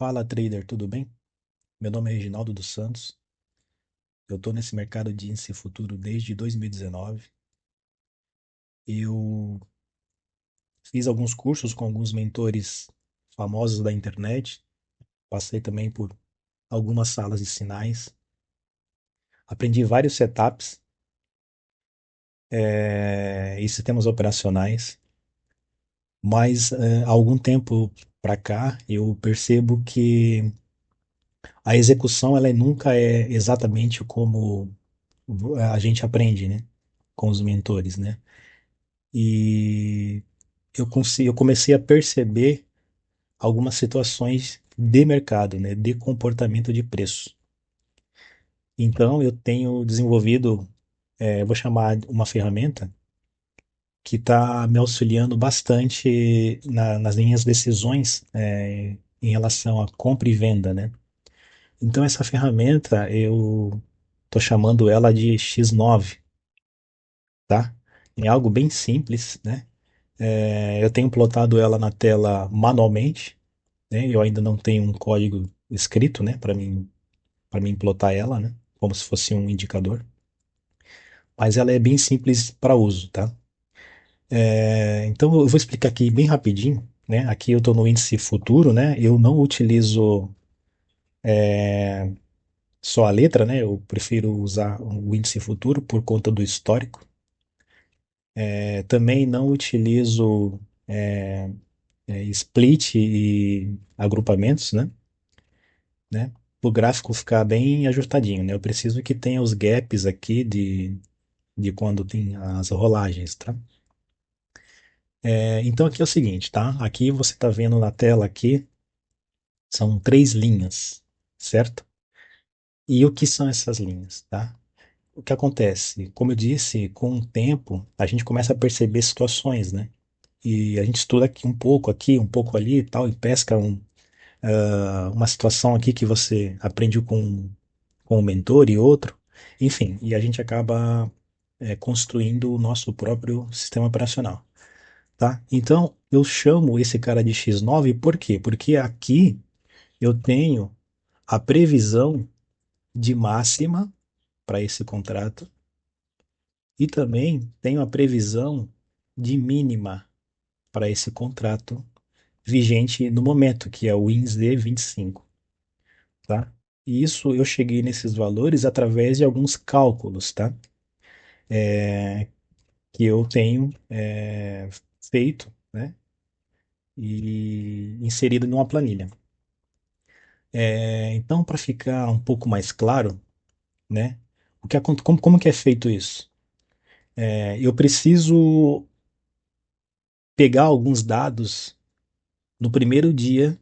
Fala, trader, tudo bem? Meu nome é Reginaldo dos Santos. Eu estou nesse mercado de índice futuro desde 2019. Eu fiz alguns cursos com alguns mentores famosos da internet. Passei também por algumas salas de sinais. Aprendi vários setups e sistemas operacionais. Mas há algum tempo para cá eu percebo que a execução ela nunca é exatamente como a gente aprende, né? Com os mentores, né? E eu comecei a perceber algumas situações de mercado, né, de comportamento de preço. Então eu tenho desenvolvido, eu vou chamar uma ferramenta que está me auxiliando bastante nas minhas decisões em relação a compra e venda, né? Então essa ferramenta eu estou chamando ela de X9, tá? É algo bem simples, né? Eu tenho plotado ela na tela manualmente, né? Eu ainda não tenho um código escrito, né, para mim plotar ela, né, como se fosse um indicador. Mas ela é bem simples para uso, tá? Então eu vou explicar aqui bem rapidinho, né? Aqui eu estou no índice futuro, né? Eu não utilizo só a letra, né? Eu prefiro usar o índice futuro por conta do histórico. Também não utilizo split e agrupamentos, né? O gráfico ficar bem ajustadinho, né? Eu preciso que tenha os gaps aqui de quando tem as rolagens, tá? Então aqui é o seguinte, tá? Aqui você está vendo na tela aqui, são três linhas, certo? E o que são essas linhas, tá? O que acontece? Como eu disse, com o tempo, a gente começa a perceber situações, né? E a gente estuda aqui, um pouco ali e tal, e pesca uma situação aqui que você aprende com um mentor e outro, enfim, e a gente acaba construindo o nosso próprio sistema operacional, tá? Então, eu chamo esse cara de X9 por quê? Porque aqui eu tenho a previsão de máxima para esse contrato e também tenho a previsão de mínima para esse contrato vigente no momento, que é o WINSD 25, tá? E isso eu cheguei nesses valores através de alguns cálculos, tá? Que eu tenho feito, né? E inserido numa planilha. Então, para ficar um pouco mais claro, né? Como que é feito isso? Eu preciso pegar alguns dados no primeiro dia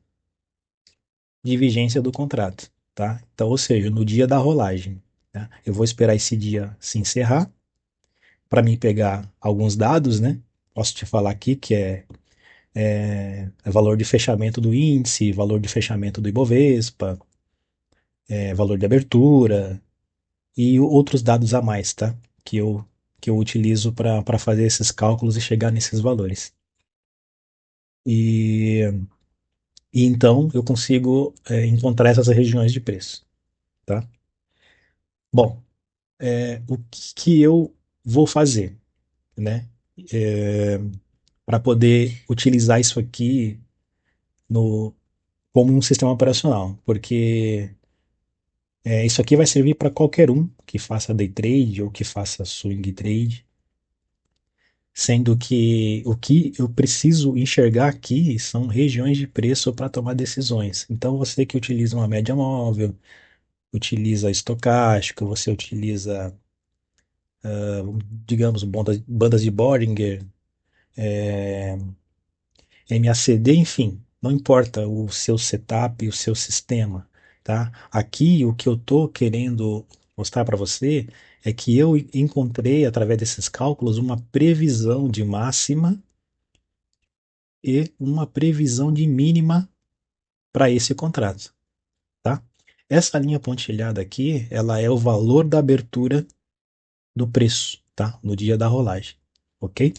de vigência do contrato, tá? Então, ou seja, no dia da rolagem, tá? Eu vou esperar esse dia se encerrar para mim pegar alguns dados, né? Posso te falar aqui que é valor de fechamento do índice, valor de fechamento do Ibovespa, valor de abertura e outros dados a mais, tá? Que eu utilizo para fazer esses cálculos e chegar nesses valores. E, e então eu consigo encontrar essas regiões de preço, tá? Bom, o que eu vou fazer, né? Para poder utilizar isso aqui no, como um sistema operacional, porque isso aqui vai servir para qualquer um que faça day trade ou que faça swing trade, sendo que o que eu preciso enxergar aqui são regiões de preço para tomar decisões. Então, você que utiliza uma média móvel, utiliza estocástico, você utiliza, digamos, bandas de Bollinger, MACD, enfim, não importa o seu setup, o seu sistema, tá? Aqui o que eu estou querendo mostrar para você é que eu encontrei através desses cálculos uma previsão de máxima e uma previsão de mínima para esse contrato, tá? Essa linha pontilhada aqui, ela é o valor da abertura do preço, tá? No dia da rolagem, ok?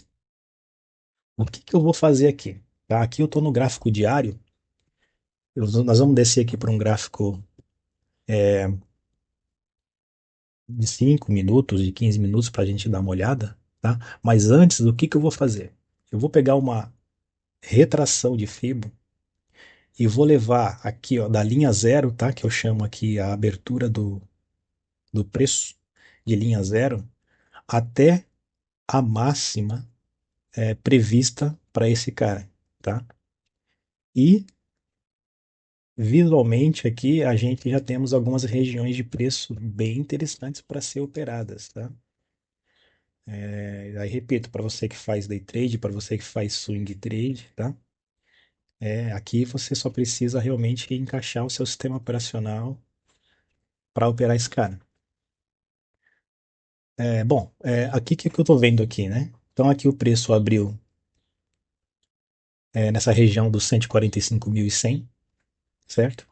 O que que eu vou fazer aqui? Tá? Aqui eu estou no gráfico diário Nós vamos descer aqui para um gráfico de 5 minutos, de 15 minutos para a gente dar uma olhada, tá? Mas antes, o que que eu vou fazer? Eu vou pegar uma retração de Fibo e vou levar aqui, ó, da linha zero, tá? Que eu chamo aqui a abertura do preço de linha zero até a máxima prevista para esse cara, tá? E visualmente aqui a gente já temos algumas regiões de preço bem interessantes para ser operadas, tá? Aí repito, para você que faz day trade, para você que faz swing trade, tá? Aqui você só precisa realmente encaixar o seu sistema operacional para operar esse cara. Bom, aqui que eu estou vendo aqui, né? Então aqui o preço abriu nessa região dos 145.100, certo?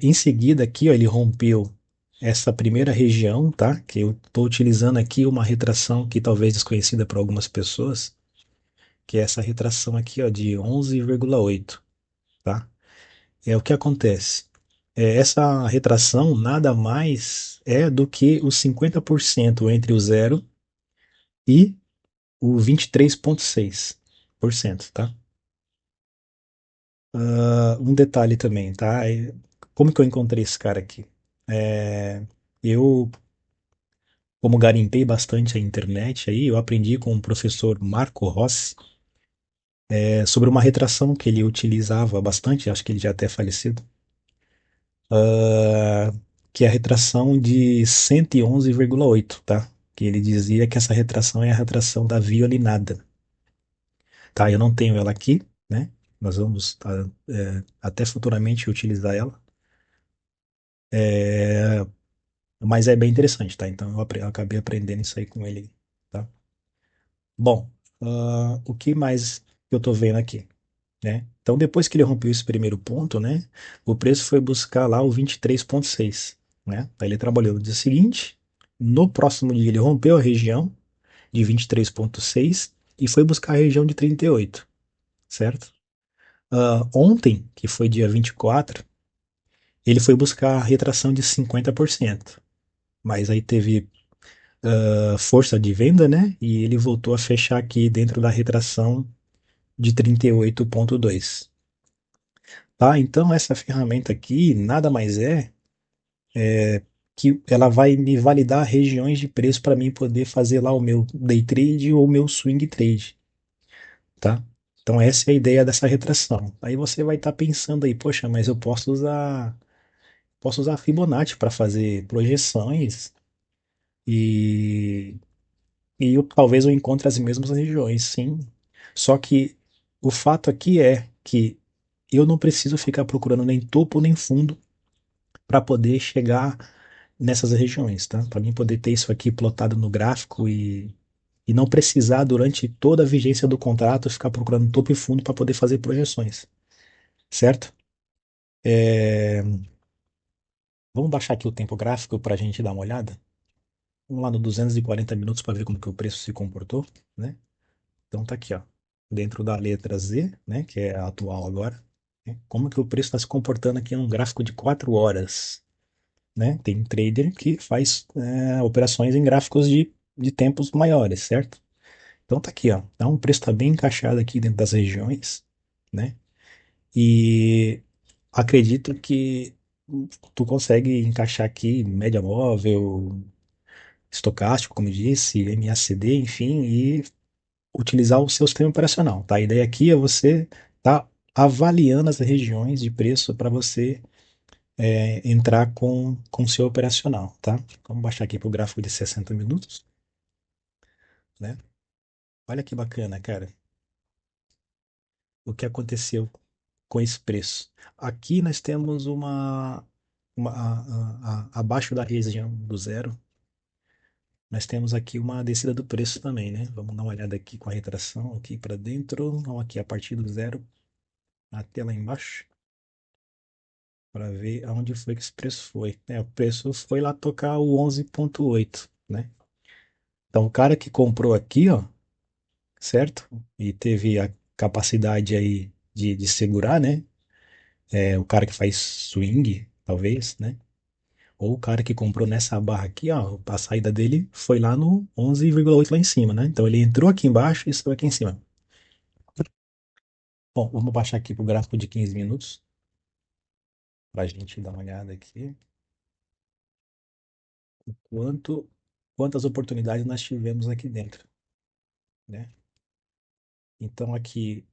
Em seguida aqui, ó, ele rompeu essa primeira região, tá? Que eu estou utilizando aqui uma retração que talvez desconhecida para algumas pessoas, que é essa retração aqui, ó, de 11,8, tá? O que acontece. Essa retração nada mais é do que os 50% entre o zero e o 23,6%, tá? Um detalhe também, tá? Como que eu encontrei esse cara aqui? Eu, como garimpei bastante a internet aí, eu aprendi com o professor Marco Rossi sobre uma retração que ele utilizava bastante, acho que ele já até falecido, ah, que é a retração de 111,8, tá? Que ele dizia que essa retração é a retração da violinada, tá? Eu não tenho ela aqui, né? Nós vamos até futuramente utilizar ela, mas é bem interessante, tá? Então eu acabei aprendendo isso aí com ele, tá? Bom, o que mais eu tô vendo aqui, né? Então depois que ele rompeu esse primeiro ponto, né? O preço foi buscar lá o 23,6, né? Aí ele trabalhou no dia seguinte, no próximo dia ele rompeu a região de 23,6 e foi buscar a região de 38, certo? Ontem, que foi dia 24, ele foi buscar a retração de 50%, mas aí teve força de venda, né? E ele voltou a fechar aqui dentro da retração de 38,2. Tá? Então essa ferramenta aqui nada mais é que ela vai me validar regiões de preço para mim poder fazer lá o meu day trade ou o meu swing trade, tá? Então essa é a ideia dessa retração. Aí você vai estar pensando aí, poxa, mas eu posso usar Fibonacci para fazer projeções e talvez eu encontre as mesmas regiões, sim. Só que o fato aqui é que eu não preciso ficar procurando nem topo nem fundo para poder chegar nessas regiões, tá? Para mim poder ter isso aqui plotado no gráfico e não precisar durante toda a vigência do contrato ficar procurando topo e fundo para poder fazer projeções, certo? É, Vamos baixar aqui o tempo gráfico para a gente dar uma olhada. Vamos lá no 240 minutos para ver como que o preço se comportou, né? Então tá aqui, ó, dentro da letra Z, né, que é a atual agora, né? Como que o preço está se comportando aqui num gráfico de 4 horas, né? Tem trader que faz operações em gráficos de tempos maiores, certo? Então tá aqui, ó. Então o preço está bem encaixado aqui dentro das regiões, né? E acredito que tu consegue encaixar aqui média móvel, estocástico, como eu disse, MACD, enfim, e utilizar o seu sistema operacional, tá? A ideia aqui é você tá avaliando as regiões de preço para você entrar com o seu operacional, tá? Vamos baixar aqui para o gráfico de 60 minutos, né? Olha que bacana, cara, o que aconteceu com esse preço. Aqui nós temos abaixo da região do zero, nós temos aqui uma descida do preço também, né? Vamos dar uma olhada aqui com a retração aqui para dentro, vamos aqui a partir do zero até lá embaixo, para ver aonde foi que esse preço foi. O preço foi lá tocar o 11,8, né? Então o cara que comprou aqui, ó, certo? E teve a capacidade aí de segurar, né? o cara que faz swing, talvez, né? Ou o cara que comprou nessa barra aqui, ó, a saída dele foi lá no 11,8 lá em cima, né? Então ele entrou aqui embaixo e saiu aqui em cima. Bom, vamos baixar aqui pro gráfico de 15 minutos pra gente dar uma olhada aqui. Quanto, quantas oportunidades nós tivemos aqui dentro, né? Então aqui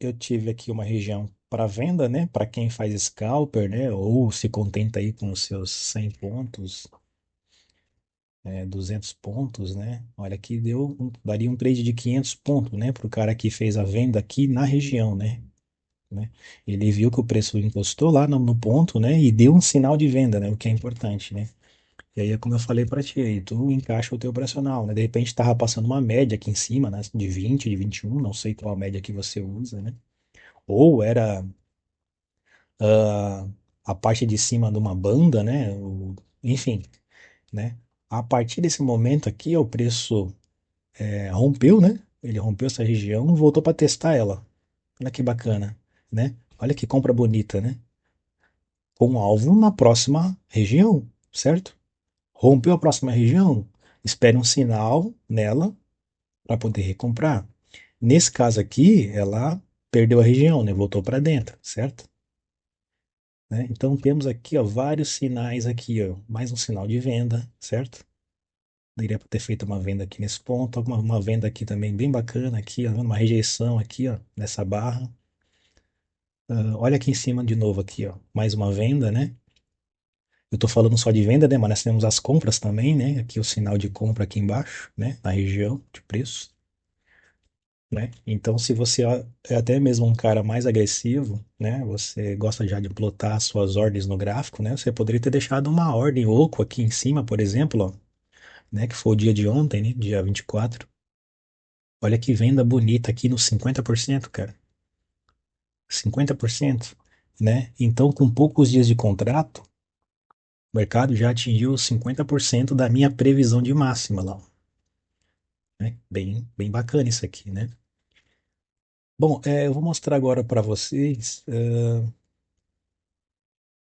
eu tive aqui uma região para venda, né? Para quem faz scalper, né? Ou se contenta aí com os seus 100 pontos, 200 pontos, né? Olha, aqui daria um trade de 500 pontos, né? Para o cara que fez a venda aqui na região, né? Ele viu que o preço encostou lá no ponto, né? E deu um sinal de venda, né? O que é importante, né? E aí é como eu falei para ti, aí tu encaixa o teu operacional, né? De repente tava passando uma média aqui em cima, né? De 20, de 21, não sei qual a média que você usa, né? Ou era ah, a parte de cima de uma banda, né? Enfim, né? A partir desse momento aqui, o preço rompeu, né? Ele rompeu essa região, voltou para testar ela. Olha que bacana, né? Olha que compra bonita, né? Com alvo na próxima região, certo? Rompeu a próxima região, espere um sinal nela para poder recomprar. Nesse caso aqui, ela perdeu a região, né? Voltou para dentro, certo? Né? Então temos aqui, ó, vários sinais aqui, ó, mais um sinal de venda, certo? Daria para ter feito uma venda aqui nesse ponto, uma venda aqui também bem bacana aqui, ó, uma rejeição aqui, ó, nessa barra. Olha aqui em cima de novo aqui, ó, mais uma venda, né? Eu estou falando só de venda, né? Mas nós temos as compras também, né? Aqui o sinal de compra aqui embaixo, né? Na região de preço, né? Então, se você é até mesmo um cara mais agressivo, né? Você gosta já de plotar suas ordens no gráfico, né? Você poderia ter deixado uma ordem oco aqui em cima, por exemplo, ó, né? Que foi o dia de ontem, né? Dia 24. Olha que venda bonita aqui no 50%, cara. 50%, né? Então, com poucos dias de contrato, o mercado já atingiu 50% da minha previsão de máxima lá, né? Bem, bem bacana isso aqui, né? Bom, eu vou mostrar agora para vocês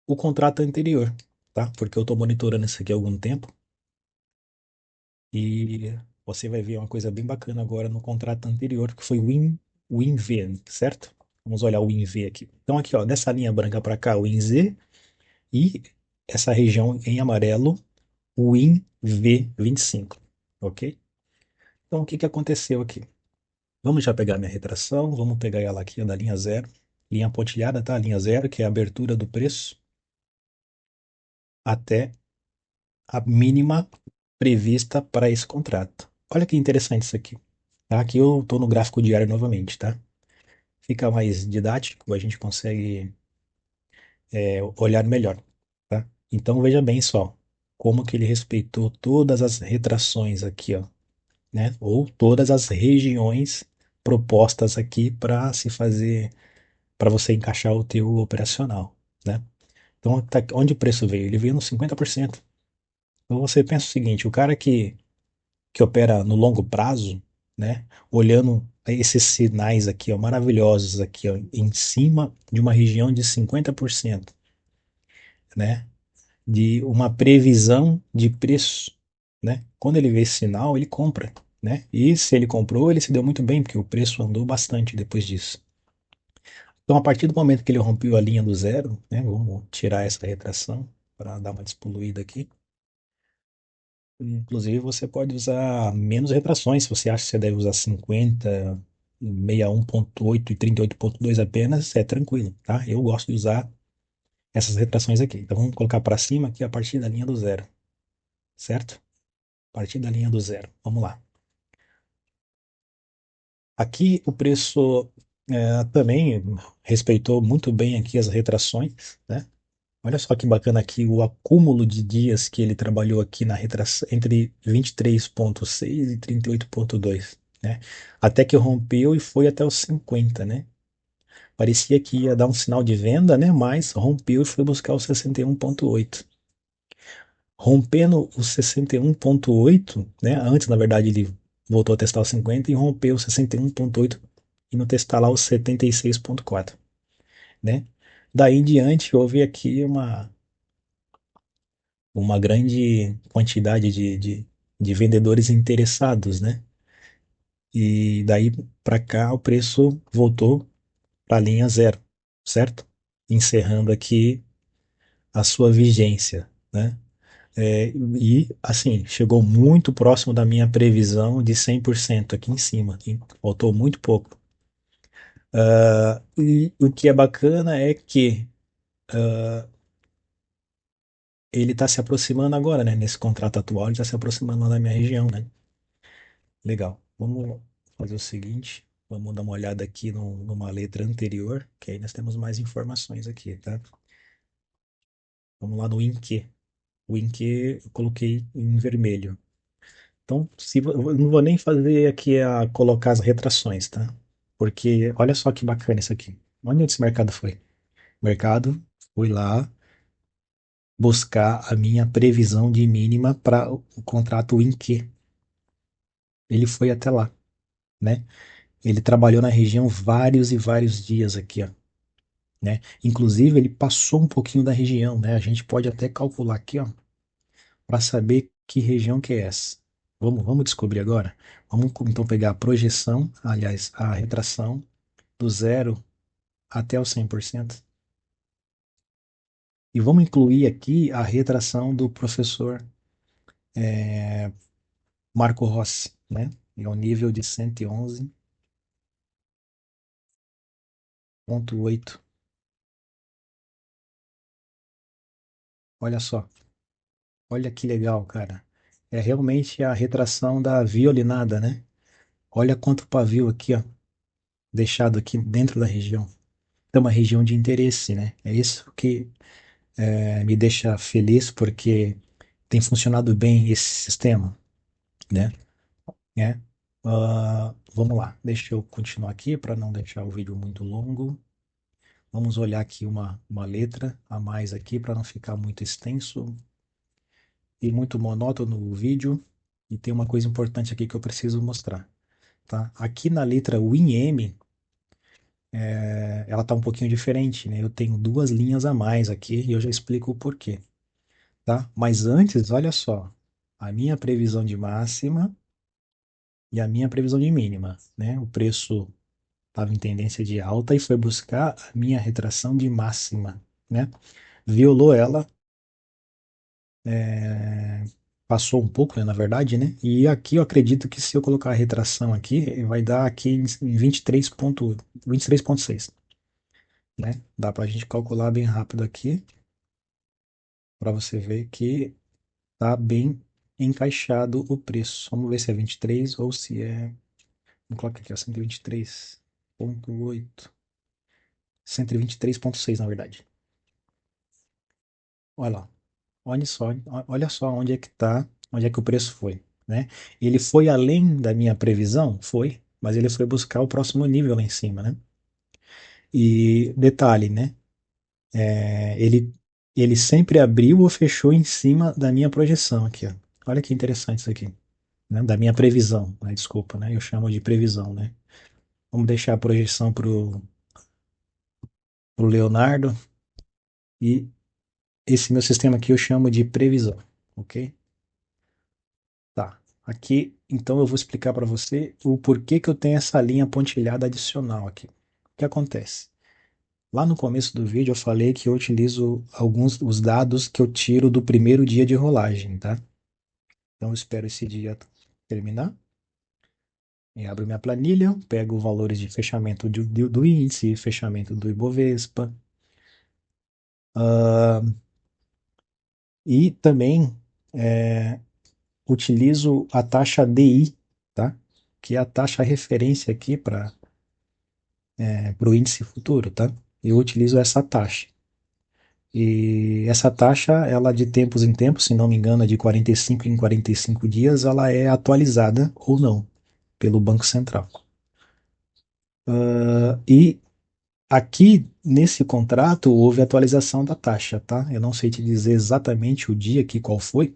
o contrato anterior, tá? Porque eu estou monitorando isso aqui há algum tempo e você vai ver uma coisa bem bacana agora no contrato anterior, que foi o WinV, certo? Vamos olhar o WinV aqui. Então aqui, ó, dessa linha branca para cá, o WinZ e essa região em amarelo, o WinV25, ok? Então o que que aconteceu aqui? Vamos já pegar minha retração, vamos pegar ela aqui ó, da linha zero, linha pontilhada, tá? Linha zero, que é a abertura do preço até a mínima prevista para esse contrato. Olha que interessante isso aqui. Tá? Aqui eu estou no gráfico diário novamente, tá? Fica mais didático, a gente consegue olhar melhor, tá? Então veja bem só, como que ele respeitou todas as retrações aqui, ó, né? Ou todas as regiões propostas aqui para se fazer, para você encaixar o teu operacional, né? Então, onde o preço veio? Ele veio no 50%. Então você pensa o seguinte, o cara que opera no longo prazo, né? Olhando esses sinais aqui, ó, maravilhosos aqui, ó, em cima de uma região de 50%, né? De uma previsão de preço, né? Quando ele vê esse sinal, ele compra, né? E se ele comprou, ele se deu muito bem, porque o preço andou bastante depois disso. Então, a partir do momento que ele rompeu a linha do zero, né? Vamos tirar essa retração para dar uma despoluída aqui. Inclusive, você pode usar menos retrações. Se você acha que você deve usar 50, 61.8 e 38.2 apenas, é tranquilo, tá? Eu gosto de usar essas retrações aqui. Então, vamos colocar para cima aqui a partir da linha do zero, certo? A partir da linha do zero. Vamos lá. Aqui o preço também respeitou muito bem aqui as retrações, né? Olha só que bacana aqui o acúmulo de dias que ele trabalhou aqui na retração entre 23,6 e 38,2, né? Até que rompeu e foi até os 50, né? Parecia que ia dar um sinal de venda, né? Mas rompeu e foi buscar o 61,8. Rompendo o 61,8, né? Antes, na verdade, ele voltou a testar o 50 e rompeu o 61,8 e no testar lá o 76,4, né? Daí em diante houve aqui uma grande quantidade de vendedores interessados, né? E daí para cá o preço voltou para a linha zero, certo? Encerrando aqui a sua vigência, né? E assim, chegou muito próximo da minha previsão de 100% aqui em cima, hein? Faltou muito pouco. E o que é bacana é que ele está se aproximando agora, né? Nesse contrato atual, ele está se aproximando lá da minha região, né? Legal. Vamos fazer o seguinte, vamos dar uma olhada aqui numa letra anterior, que aí nós temos mais informações aqui, tá? Vamos lá no INQ. O INQ eu coloquei em vermelho. Então, eu não vou nem fazer aqui colocar as retrações, tá? Porque olha só que bacana isso aqui. Onde esse mercado foi? O mercado foi lá buscar a minha previsão de mínima para o contrato INQ. Ele foi até lá, né? Ele trabalhou na região vários e vários dias aqui, ó, né? Inclusive, ele passou um pouquinho da região, né? A gente pode até calcular aqui, ó, para saber que região que é essa. Vamos descobrir agora? Vamos então pegar a projeção, aliás, a retração do zero até o 100%. E vamos incluir aqui a retração do professor Marco Rossi, né? É o nível de 111,8. Olha só, olha que legal, cara. É realmente a retração da violinada, né? Olha quanto pavio aqui, ó, deixado aqui dentro da região. É uma região de interesse, né? É isso que me deixa feliz, porque tem funcionado bem esse sistema, né? É. Vamos lá, deixa eu continuar aqui para não deixar o vídeo muito longo. Vamos olhar aqui uma letra a mais aqui para não ficar muito extenso e muito monótono o vídeo. E tem uma coisa importante aqui que eu preciso mostrar, tá? Aqui na letra WinM, ela tá um pouquinho diferente, né? Eu tenho duas linhas a mais aqui e eu já explico o porquê, tá? Mas antes, olha só, a minha previsão de máxima e a minha previsão de mínima, né? O preço estava em tendência de alta e foi buscar a minha retração de máxima, né? Violou ela, é, passou um pouco, né, na verdade, né? E aqui eu acredito que se eu colocar a retração aqui, vai dar aqui em 23,6, né? Dá para a gente calcular bem rápido aqui, para você ver que tá bem encaixado o preço. Vamos ver se é 23 ou se é. Vamos colocar aqui, ó, 123,8. 123,6, na verdade. Olha lá. Olha só onde é que tá, onde é que o preço foi, né? Ele foi além da minha previsão? Foi, mas ele foi buscar o próximo nível lá em cima, né? E detalhe, né? Ele sempre abriu ou fechou em cima da minha projeção aqui, ó. Olha que interessante isso aqui, né? Da minha previsão, né? Desculpa, né? Eu chamo de previsão, né? Vamos deixar a projeção pro Leonardo e esse meu sistema aqui eu chamo de previsão, ok? Tá. Aqui, então eu vou explicar para você o porquê que eu tenho essa linha pontilhada adicional aqui. O que acontece? Lá no começo do vídeo eu falei que eu utilizo alguns os dados que eu tiro do primeiro dia de rolagem, tá? Então eu espero esse dia terminar e abro minha planilha, pego valores de fechamento do índice, fechamento do Ibovespa, e também utilizo a taxa DI, tá? Que é a taxa referência aqui para o índice futuro, tá? Eu utilizo essa taxa. E essa taxa, ela de tempos em tempos, se não me engano, é de 45 em 45 dias, ela é atualizada ou não pelo Banco Central. E aqui nesse contrato houve atualização da taxa, tá? Eu não sei te dizer exatamente o dia que qual foi,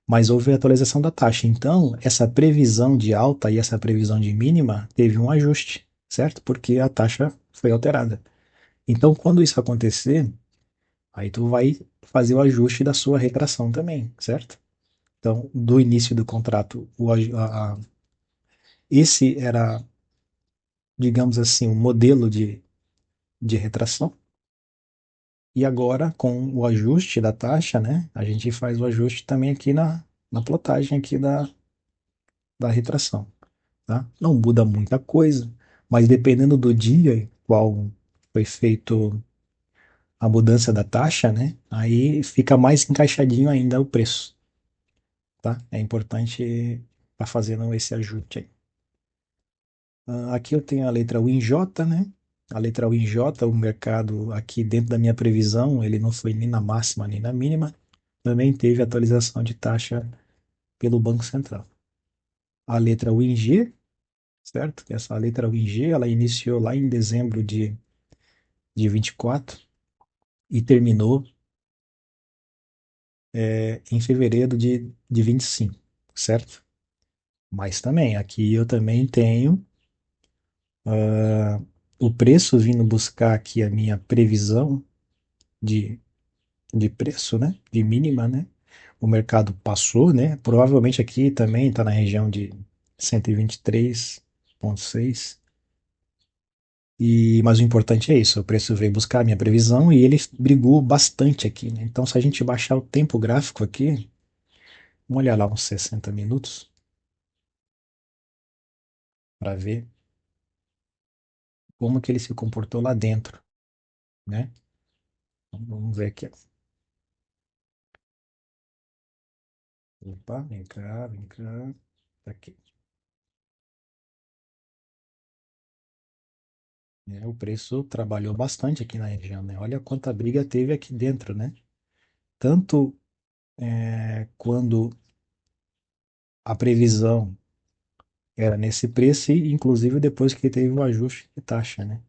mas houve atualização da taxa. Então, essa previsão de alta e essa previsão de mínima teve um ajuste, certo? Porque a taxa foi alterada. Então, quando isso acontecer, aí tu vai fazer o ajuste da sua retração também, certo? Então, do início do contrato, esse era, digamos assim, o modelo de retração. E agora, com o ajuste da taxa, né, a gente faz o ajuste também aqui na plotagem aqui da retração, tá? Não muda muita coisa, mas dependendo do dia em qual foi feito a mudança da taxa, né, aí fica mais encaixadinho ainda o preço, tá? É importante estar fazendo esse ajuste aí. Aqui eu tenho a letra WinJ, né? A letra WinJ, o mercado aqui dentro da minha previsão, ele não foi nem na máxima nem na mínima. Também teve atualização de taxa pelo Banco Central. A letra WinG, certo? Essa letra WinG, ela iniciou lá em dezembro de 24 e terminou em fevereiro de 25, certo? Mas também, aqui eu também tenho o preço vindo buscar aqui a minha previsão de preço, né? De mínima, né? O mercado passou, né? Provavelmente aqui também está na região de 123,6. Mas o importante é isso, o preço veio buscar a minha previsão e ele brigou bastante aqui, né? Então, se a gente baixar o tempo gráfico aqui, vamos olhar lá uns 60 minutos para ver como que ele se comportou lá dentro, né? Então, vamos ver aqui. Opa, vem cá, vem cá. Tá aqui. O preço trabalhou bastante aqui na região, né? Olha quanta briga teve aqui dentro, né? Tanto quando a previsão era nesse preço e inclusive depois que teve o ajuste de taxa, né?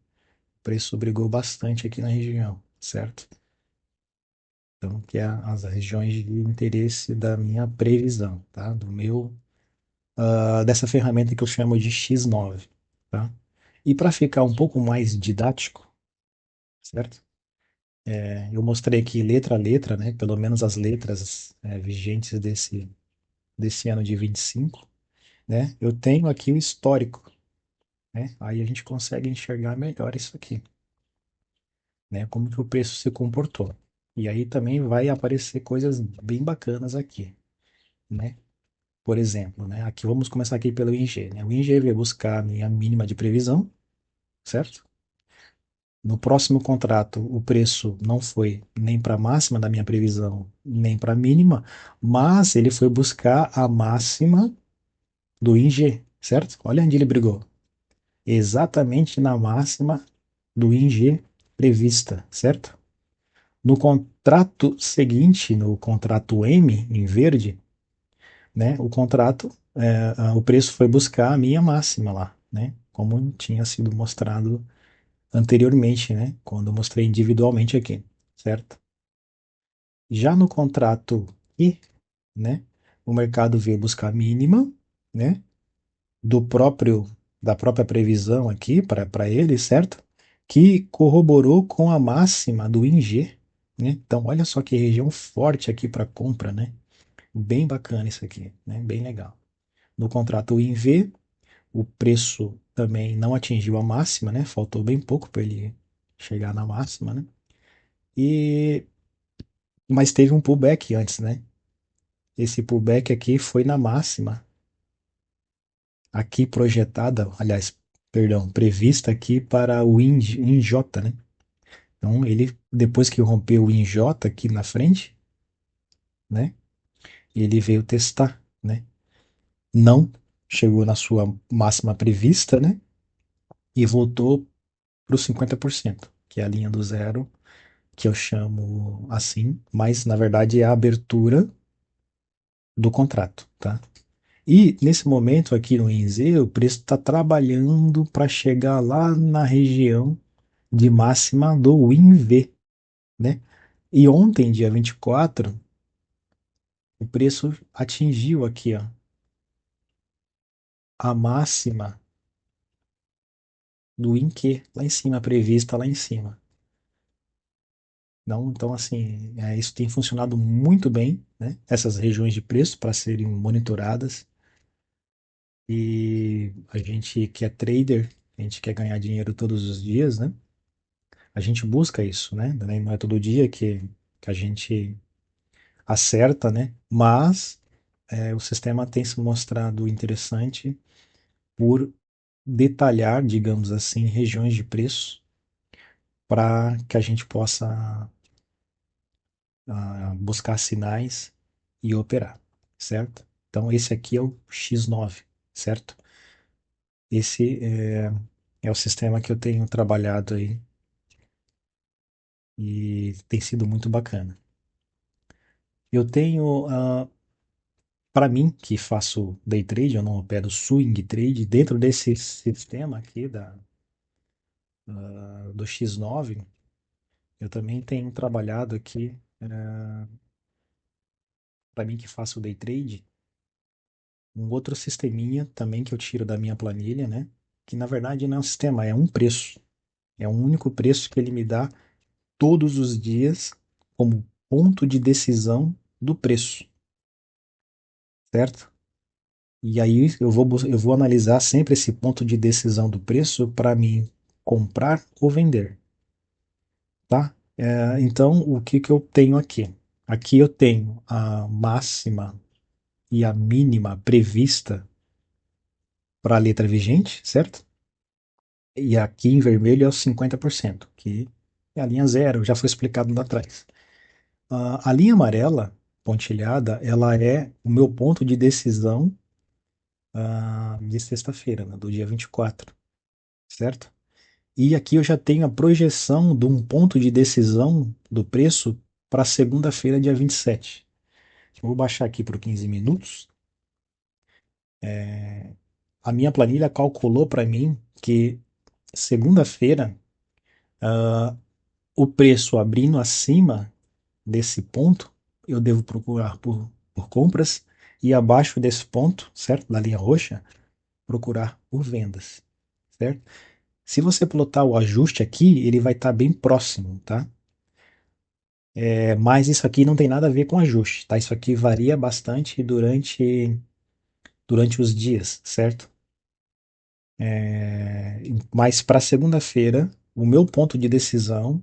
O preço brigou bastante aqui na região, certo? Então, que é as regiões de interesse da minha previsão, tá? Dessa ferramenta que eu chamo de X9, tá? E para ficar um pouco mais didático, certo? Eu mostrei aqui letra a letra, né? Pelo menos as letras vigentes desse ano de 25, né? Eu tenho aqui o histórico, né? Aí a gente consegue enxergar melhor isso aqui, né? Como que o preço se comportou. E aí também vai aparecer coisas bem bacanas aqui, né? Por exemplo, né? Aqui vamos começar aqui pelo ING, né? O ING veio buscar a minha mínima de previsão, certo? No próximo contrato, o preço não foi nem para a máxima da minha previsão, nem para a mínima, mas ele foi buscar a máxima do ING, certo? Olha onde ele brigou. Exatamente na máxima do ING prevista, certo? No contrato seguinte, no contrato M, em verde, né, o preço foi buscar a minha máxima lá, né? Como tinha sido mostrado anteriormente, né? Quando eu mostrei individualmente aqui, certo? Já no contrato I, né? O mercado veio buscar a mínima, né? Do próprio da própria previsão aqui para ele, certo? Que corroborou com a máxima do ING, né? Então, olha só que região forte aqui para compra, né? Bem bacana isso aqui, né? Bem legal. No contrato INV, o preço também não atingiu a máxima, né? Faltou bem pouco para ele chegar na máxima, né? E mas teve um pullback antes, né? Esse pullback aqui foi na máxima, aqui projetada, aliás, perdão, prevista aqui para o INJ, né? Então ele depois que rompeu o INJ aqui na frente, né? Ele veio testar, né? Não chegou na sua máxima prevista, né? E voltou para os 50%, que é a linha do zero, que eu chamo assim, mas na verdade é a abertura do contrato, tá? E nesse momento aqui no INZ, o preço está trabalhando para chegar lá na região de máxima do WinV, né? E ontem, dia 24, o preço atingiu aqui, ó, a máxima do WinQ, lá em cima, prevista lá em cima. Não, então, assim, isso tem funcionado muito bem, né? Essas regiões de preço para serem monitoradas. E a gente que é trader, a gente quer ganhar dinheiro todos os dias, né? A gente busca isso, né? Não é todo dia que a gente acerta, né? Mas o sistema tem se mostrado interessante por detalhar, digamos assim, regiões de preço para que a gente possa buscar sinais e operar, certo? Então esse aqui é o X9, certo? Esse é o sistema que eu tenho trabalhado aí e tem sido muito bacana. Eu tenho, para mim, que faço day trade, eu não opero swing trade, dentro desse sistema aqui do X9, eu também tenho trabalhado aqui, para mim que faço day trade, um outro sisteminha também que eu tiro da minha planilha, né? Que na verdade não é um sistema, é um preço. É um único preço que ele me dá todos os dias como ponto de decisão do preço, certo? E aí eu vou analisar sempre esse ponto de decisão do preço para mim comprar ou vender, tá? Então, o que que eu tenho aqui? Aqui eu tenho a máxima e a mínima prevista para a letra vigente, certo? E aqui em vermelho é os 50%, que é a linha zero, já foi explicado lá atrás. A linha amarela, pontilhada, ela é o meu ponto de decisão de sexta-feira, né, do dia 24, certo? E aqui eu já tenho a projeção de um ponto de decisão do preço para segunda-feira, dia 27. Eu vou baixar aqui para 15 minutos. A minha planilha calculou para mim que segunda-feira o preço abrindo acima desse ponto, eu devo procurar por compras e abaixo desse ponto, certo? Da linha roxa, procurar por vendas, certo? Se você plotar o ajuste aqui, ele vai estar bem próximo, tá? Mas isso aqui não tem nada a ver com ajuste, tá? Isso aqui varia bastante durante os dias, certo? Mas para segunda-feira, o meu ponto de decisão,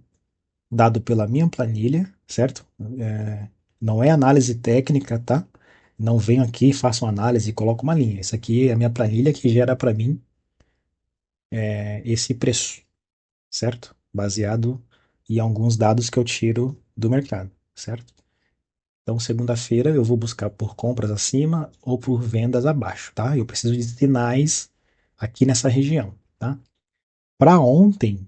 dado pela minha planilha, certo? Não é análise técnica, tá? Não venho aqui, faço uma análise e coloco uma linha. Isso aqui é a minha planilha que gera para mim esse preço, certo? Baseado em alguns dados que eu tiro do mercado, certo? Então, segunda-feira eu vou buscar por compras acima ou por vendas abaixo, tá? Eu preciso de sinais aqui nessa região, tá? Para ontem,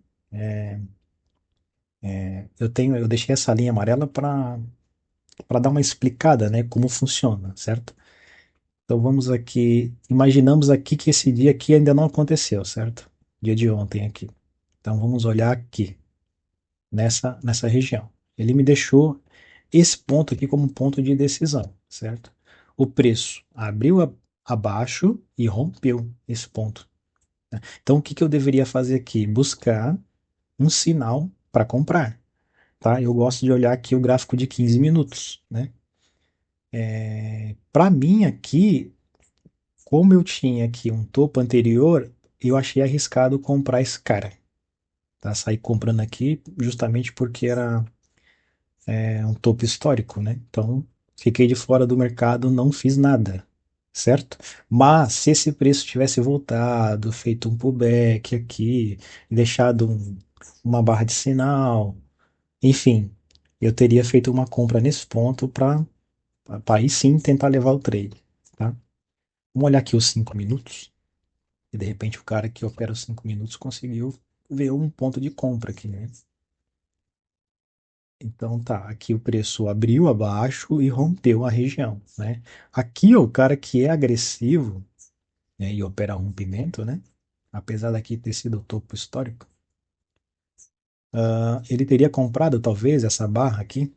eu deixei essa linha amarela para dar uma explicada, né, como funciona, certo? Então vamos aqui, imaginamos aqui que esse dia aqui ainda não aconteceu, certo? Dia de ontem aqui. Então vamos olhar aqui nessa região. Ele me deixou esse ponto aqui como ponto de decisão, certo? O preço abriu abaixo e rompeu esse ponto. Então, o que que eu deveria fazer aqui? Buscar um sinal para comprar, tá? Eu gosto de olhar aqui o gráfico de 15 minutos, né? Para mim aqui, como eu tinha aqui um topo anterior, eu achei arriscado comprar esse cara, tá? Saí comprando aqui justamente porque era um topo histórico, né? Então, fiquei de fora do mercado, não fiz nada, certo? Mas se esse preço tivesse voltado, feito um pullback aqui, deixado uma barra de sinal, enfim, eu teria feito uma compra nesse ponto para aí sim tentar levar o trade, tá? Vamos olhar aqui os 5 minutos, e de repente o cara que opera os 5 minutos conseguiu ver um ponto de compra aqui, né? Então tá, aqui o preço abriu abaixo e rompeu a região, né? Aqui o cara que é agressivo, né, e opera rompimento, né? Apesar daqui ter sido o topo histórico, ele teria comprado talvez essa barra aqui,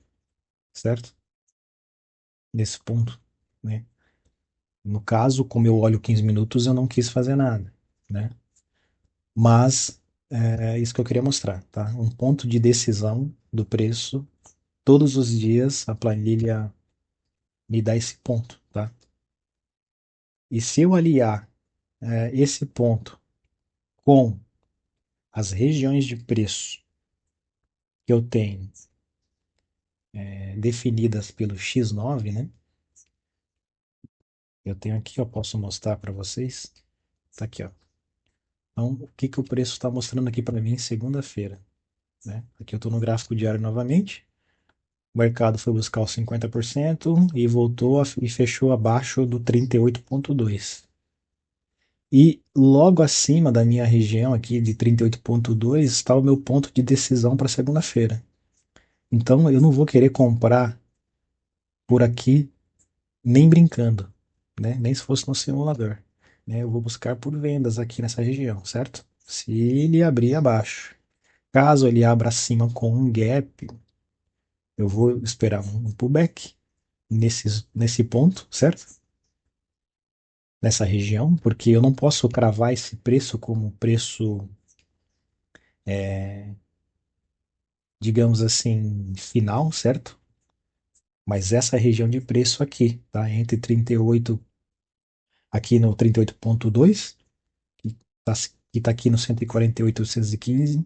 certo? Nesse ponto, né? No caso, como eu olho 15 minutos, eu não quis fazer nada, né? Mas é isso que eu queria mostrar, tá? Um ponto de decisão do preço, todos os dias a planilha me dá esse ponto, tá? E se eu aliar esse ponto com as regiões de preço que eu tenho definidas pelo X9, né? Eu tenho aqui, eu posso mostrar para vocês. Tá aqui, ó. Então, o que que o preço está mostrando aqui para mim segunda-feira, né? Aqui eu estou no gráfico diário novamente. O mercado foi buscar os 50% e voltou e fechou abaixo do 38,2. E logo acima da minha região aqui de 38,2 está o meu ponto de decisão para segunda-feira. Então eu não vou querer comprar por aqui nem brincando, né? Nem se fosse no simulador. Né? Eu vou buscar por vendas aqui nessa região, certo? Se ele abrir abaixo. Caso ele abra acima com um gap, eu vou esperar um pullback nesse ponto, certo? Nessa região, porque eu não posso cravar esse preço como preço, digamos assim, final, certo? Mas essa região de preço aqui, tá? Entre 38, aqui no 38,2, que está aqui no 148,815,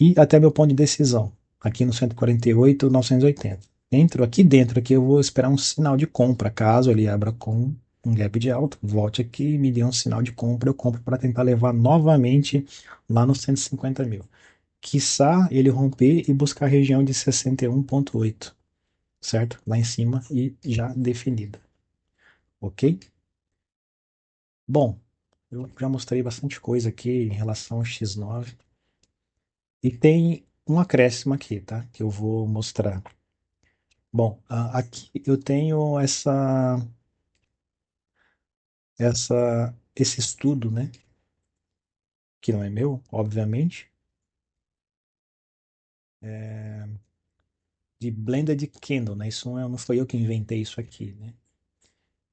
e até meu ponto de decisão, aqui no 148,980. Aqui dentro, aqui eu vou esperar um sinal de compra, caso ele abra com um gap de alta, volte aqui e me dê um sinal de compra, eu compro para tentar levar novamente lá nos 150 mil. Quiçá ele romper e buscar a região de 61,8, certo? Lá em cima e já definida, ok? Bom, eu já mostrei bastante coisa aqui em relação ao X9 e tem um acréscimo aqui, tá? Que eu vou mostrar. Bom, aqui eu tenho esse estudo, né? Que não é meu, obviamente, de blended candle, né? Isso não foi eu que inventei isso aqui, né?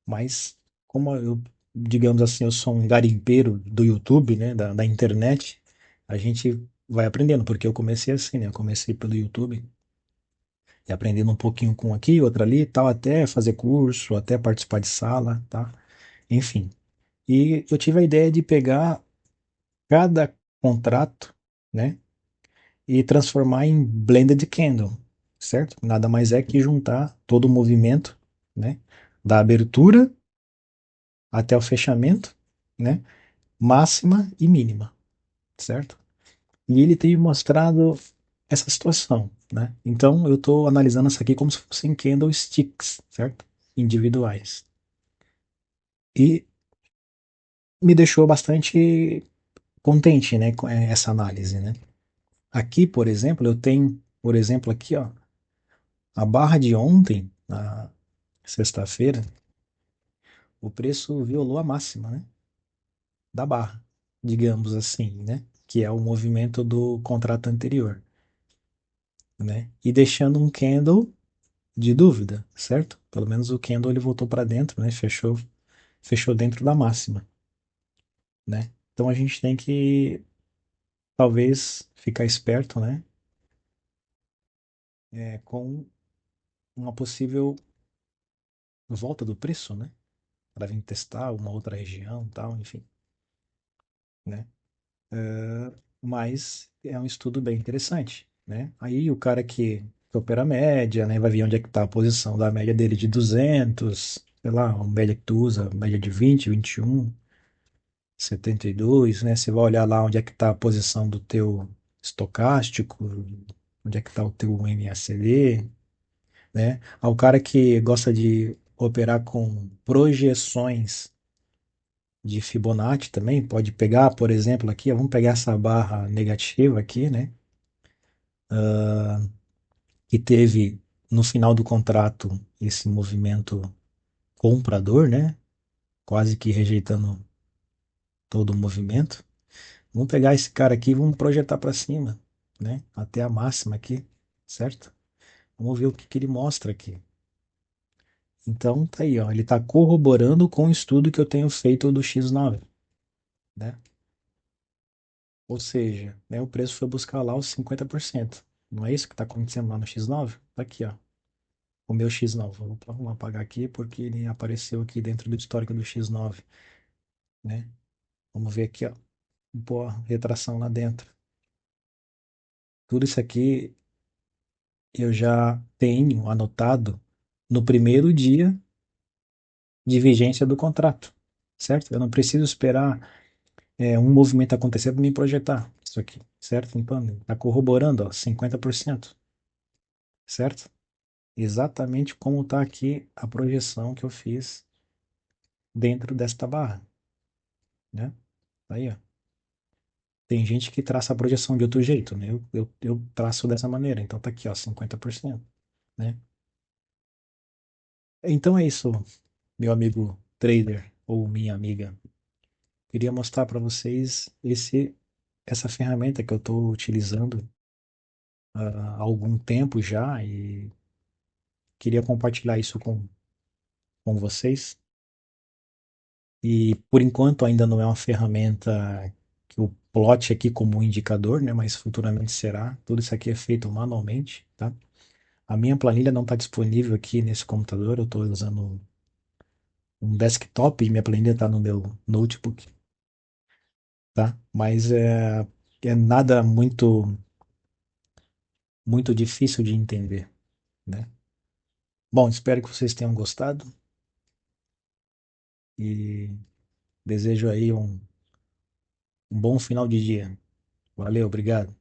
Mas como eu, digamos assim, eu sou um garimpeiro do YouTube, né? Da internet, a gente vai aprendendo, porque eu comecei assim, né? Eu comecei pelo YouTube e aprendendo um pouquinho com aqui, outra ali e tal, até fazer curso, até participar de sala, tá? Enfim. E eu tive a ideia de pegar cada contrato, né, e transformar em blended candle, certo? Nada mais é que juntar todo o movimento, né, da abertura até o fechamento, né, máxima e mínima, certo? E ele tem mostrado essa situação, né? Então eu estou analisando isso aqui como se fossem candlesticks, certo? Individuais. E me deixou bastante contente, né, com essa análise, né? Aqui, por exemplo, eu tenho, por exemplo, aqui, ó, a barra de ontem, na sexta-feira, o preço violou a máxima, né, da barra, digamos assim, né, que é o movimento do contrato anterior, né, e deixando um candle de dúvida, certo? Pelo menos o candle ele voltou para dentro, né, fechou dentro da máxima, né? Então a gente tem que talvez ficar esperto, né, com uma possível volta do preço, né? Para vir testar uma outra região, tal, enfim, né? Mas é um estudo bem interessante, né? Aí o cara que opera a média, né, vai ver onde é que está a posição da média dele de 200, sei lá, uma média que tu usa, média de 20, 21, 72, né? Você vai olhar lá onde é que está a posição do teu estocástico, onde é que está o teu MACD, né? Ao cara que gosta de operar com projeções de Fibonacci também, pode pegar, por exemplo, aqui, vamos pegar essa barra negativa aqui, né? Que teve no final do contrato esse movimento comprador, né? Quase que rejeitando todo o movimento. Vamos pegar esse cara aqui e vamos projetar para cima, né? Até a máxima aqui, certo? Vamos ver o que ele mostra aqui. Então tá aí, ó, ele está corroborando com o estudo que eu tenho feito do X9, né? Ou seja, né, o preço foi buscar lá os 50%. Não é isso que está acontecendo lá no X9? Tá aqui, ó. O meu X9. Vamos apagar aqui porque ele apareceu aqui dentro do histórico do X9, né? Vamos ver aqui, ó. Boa retração lá dentro. Tudo isso aqui eu já tenho anotado no primeiro dia de vigência do contrato, certo? Eu não preciso esperar um movimento acontecer para me projetar isso aqui, certo? Então, está corroborando, ó, 50%, certo? Exatamente como está aqui a projeção que eu fiz dentro desta barra, né? Aí, ó. Tem gente que traça a projeção de outro jeito, né? Eu traço dessa maneira, então tá aqui, ó, 50%, né? Então é isso, meu amigo trader ou minha amiga. Queria mostrar para vocês essa ferramenta que eu estou utilizando há algum tempo já e queria compartilhar isso com vocês. E por enquanto ainda não é uma ferramenta que eu plote aqui como um indicador, né? Mas futuramente será. Tudo isso aqui é feito manualmente, tá? A minha planilha não está disponível aqui nesse computador, eu estou usando um desktop e minha planilha está no meu notebook, tá? Mas é nada muito difícil de entender, né? Bom, espero que vocês tenham gostado e desejo aí um bom final de dia. Valeu, obrigado.